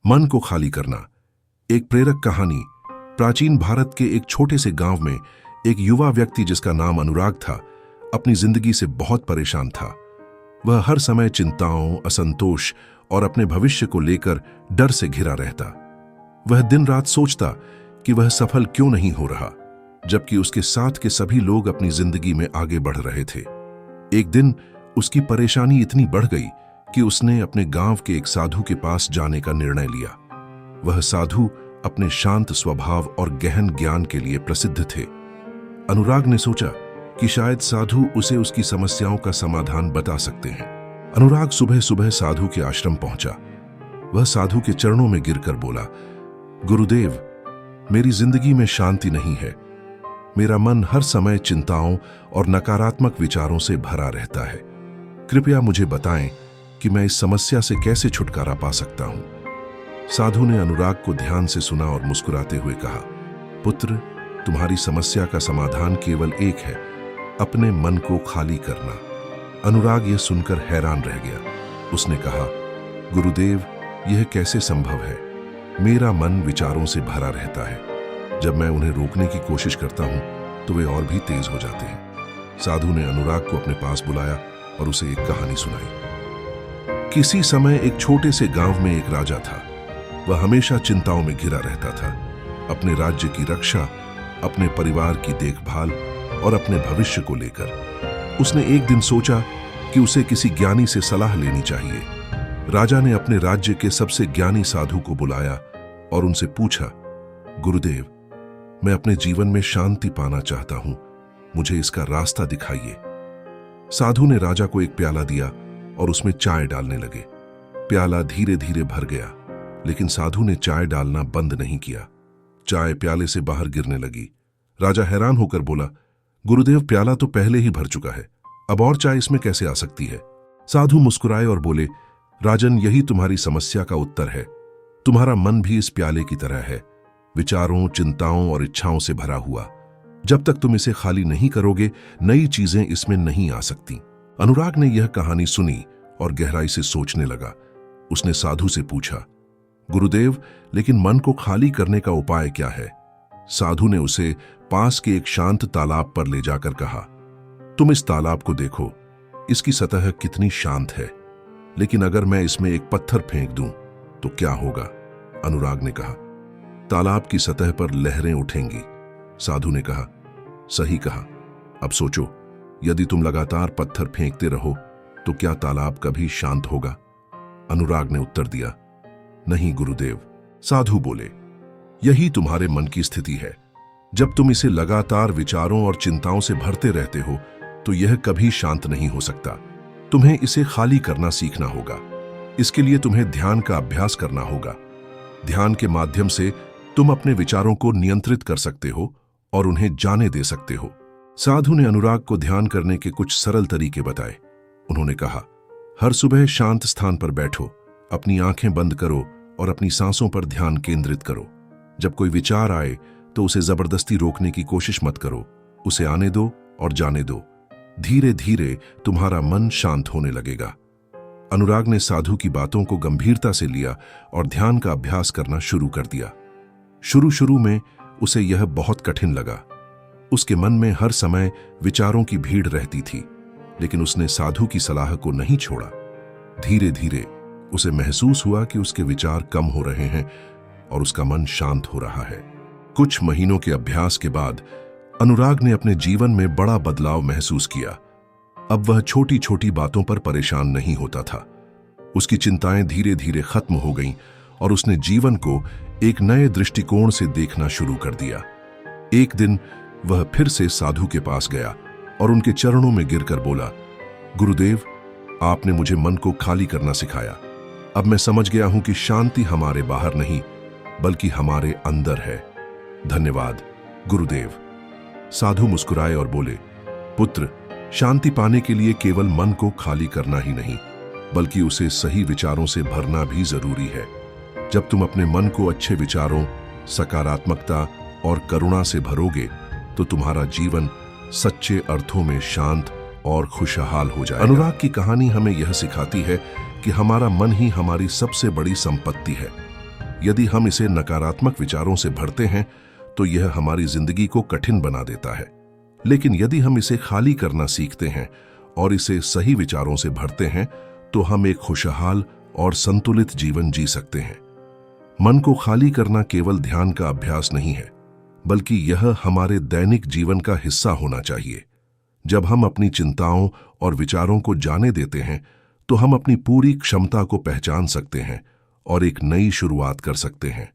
मन को खाली करना। एक प्रेरक कहानी। प्राचीन भारत के एक छोटे से गांव में एक युवा व्यक्ति जिसका नाम अनुराग था, अपनी जिंदगी से बहुत परेशान था। वह हर समय चिंताओं, असंतोष और अपने भविष्य को लेकर डर से घिरा रहता। वह दिन रात सोचता कि वह सफल क्यों नहीं हो रहा, जबकि उसके साथ के सभी लोग अपनी जिंदगी में आगे बढ़ रहे थे। एक दिन उसकी परेशानी इतनी बढ़ गई कि उसने अपने गांव के एक साधु के पास जाने का निर्णय लिया। वह साधु अपने शांत स्वभाव और गहन ज्ञान के लिए प्रसिद्ध थे। अनुराग ने सोचा कि शायद साधु उसे उसकी समस्याओं का समाधान बता सकते हैं। अनुराग सुबह सुबह साधु के आश्रम पहुंचा। वह साधु के चरणों में गिरकर बोला, गुरुदेव, मेरी जिंदगी में शांति नहीं है। मेरा मन हर समय चिंताओं और नकारात्मक विचारों से भरा रहता है। कृपया मुझे बताएं कि मैं इस समस्या से कैसे छुटकारा पा सकता हूं। साधु ने अनुराग को ध्यान से सुना और मुस्कुराते हुए कहा, पुत्र, तुम्हारी समस्या का समाधान केवल एक है, अपने मन को खाली करना। अनुराग यह सुनकर हैरान रह गया। उसने कहा, गुरुदेव, यह कैसे संभव है? मेरा मन विचारों से भरा रहता है। जब मैं उन्हें रोकने की कोशिश करता हूं तो वे और भी तेज हो जाते हैं। साधु ने अनुराग को अपने पास बुलाया और उसे एक कहानी सुनाई। किसी समय एक छोटे से गांव में एक राजा था। वह हमेशा चिंताओं में घिरा रहता था। अपने राज्य की रक्षा, अपने परिवार की देखभाल और अपने भविष्य को लेकर उसने एक दिन सोचा कि उसे किसी ज्ञानी से सलाह लेनी चाहिए। राजा ने अपने राज्य के सबसे ज्ञानी साधु को बुलाया और उनसे पूछा, गुरुदेव, मैं अपने जीवन में शांति पाना चाहता हूं, मुझे इसका रास्ता दिखाइए। साधु ने राजा को एक प्याला दिया और उसमें चाय डालने लगे। प्याला धीरे धीरे भर गया, लेकिन साधु ने चाय डालना बंद नहीं किया। चाय प्याले से बाहर गिरने लगी। राजा हैरान होकर बोला, गुरुदेव, प्याला तो पहले ही भर चुका है, अब और चाय इसमें कैसे आ सकती है? साधु मुस्कुराए और बोले, राजन, यही तुम्हारी समस्या का उत्तर है। तुम्हारा मन भी इस प्याले की तरह है, विचारों, चिंताओं और इच्छाओं से भरा हुआ। जब तक तुम इसे खाली नहीं करोगे, नई चीजें इसमें नहीं आ सकती। अनुराग ने यह कहानी सुनी और गहराई से सोचने लगा। उसने साधु से पूछा, गुरुदेव, लेकिन मन को खाली करने का उपाय क्या है? साधु ने उसे पास के एक शांत तालाब पर ले जाकर कहा, तुम इस तालाब को देखो, इसकी सतह कितनी शांत है, लेकिन अगर मैं इसमें एक पत्थर फेंक दूं तो क्या होगा? अनुराग ने कहा, तालाब की सतह पर लहरें उठेंगी। साधु ने कहा, सही कहा। अब सोचो, यदि तुम लगातार पत्थर फेंकते रहो तो क्या तालाब कभी शांत होगा? अनुराग ने उत्तर दिया, नहीं गुरुदेव। साधु बोले, यही तुम्हारे मन की स्थिति है। जब तुम इसे लगातार विचारों और चिंताओं से भरते रहते हो तो यह कभी शांत नहीं हो सकता। तुम्हें इसे खाली करना सीखना होगा। इसके लिए तुम्हें ध्यान का अभ्यास करना होगा। ध्यान के माध्यम से तुम अपने विचारों को नियंत्रित कर सकते हो और उन्हें जाने दे सकते हो। साधु ने अनुराग को ध्यान करने के कुछ सरल तरीके बताए। उन्होंने कहा, हर सुबह शांत स्थान पर बैठो, अपनी आंखें बंद करो और अपनी सांसों पर ध्यान केंद्रित करो। जब कोई विचार आए तो उसे जबरदस्ती रोकने की कोशिश मत करो, उसे आने दो और जाने दो। धीरे धीरे तुम्हारा मन शांत होने लगेगा। अनुराग ने साधु की बातों को गंभीरता से लिया और ध्यान का अभ्यास करना शुरू कर दिया। शुरू में उसे यह बहुत कठिन लगा। उसके मन में हर समय विचारों की भीड़ रहती थी, लेकिन उसने साधु की सलाह को नहीं छोड़ा। धीरे धीरे उसे महसूस हुआ कि उसके विचार कम हो रहे हैं और उसका मन शांत हो रहा है। कुछ महीनों के अभ्यास के बाद अनुराग ने अपने जीवन में बड़ा बदलाव महसूस किया। अब वह छोटी छोटी बातों पर परेशान नहीं होता था। उसकी चिंताएं धीरे धीरे खत्म हो गईं और उसने जीवन को एक नए दृष्टिकोण से देखना शुरू कर दिया। एक दिन वह फिर से साधु के पास गया और उनके चरणों में गिरकर बोला, गुरुदेव, आपने मुझे मन को खाली करना सिखाया। अब मैं समझ गया हूं कि शांति हमारे बाहर नहीं बल्कि हमारे अंदर है। धन्यवाद गुरुदेव। साधु मुस्कुराए और बोले, पुत्र, शांति पाने के लिए केवल मन को खाली करना ही नहीं बल्कि उसे सही विचारों से भरना भी जरूरी है। जब तुम अपने मन को अच्छे विचारों, सकारात्मकता और करुणा से भरोगे तो तुम्हारा जीवन सच्चे अर्थों में शांत और खुशहाल हो जाएगा। अनुराग की कहानी हमें यह सिखाती है कि हमारा मन ही हमारी सबसे बड़ी संपत्ति है। यदि हम इसे नकारात्मक विचारों से भरते हैं तो यह हमारी जिंदगी को कठिन बना देता है। लेकिन यदि हम इसे खाली करना सीखते हैं और इसे सही विचारों से भरते हैं तो हम एक खुशहाल और संतुलित जीवन जी सकते हैं। मन को खाली करना केवल ध्यान का अभ्यास नहीं है, बल्कि यह हमारे दैनिक जीवन का हिस्सा होना चाहिए। जब हम अपनी चिंताओं और विचारों को जाने देते हैं तो हम अपनी पूरी क्षमता को पहचान सकते हैं और एक नई शुरुआत कर सकते हैं।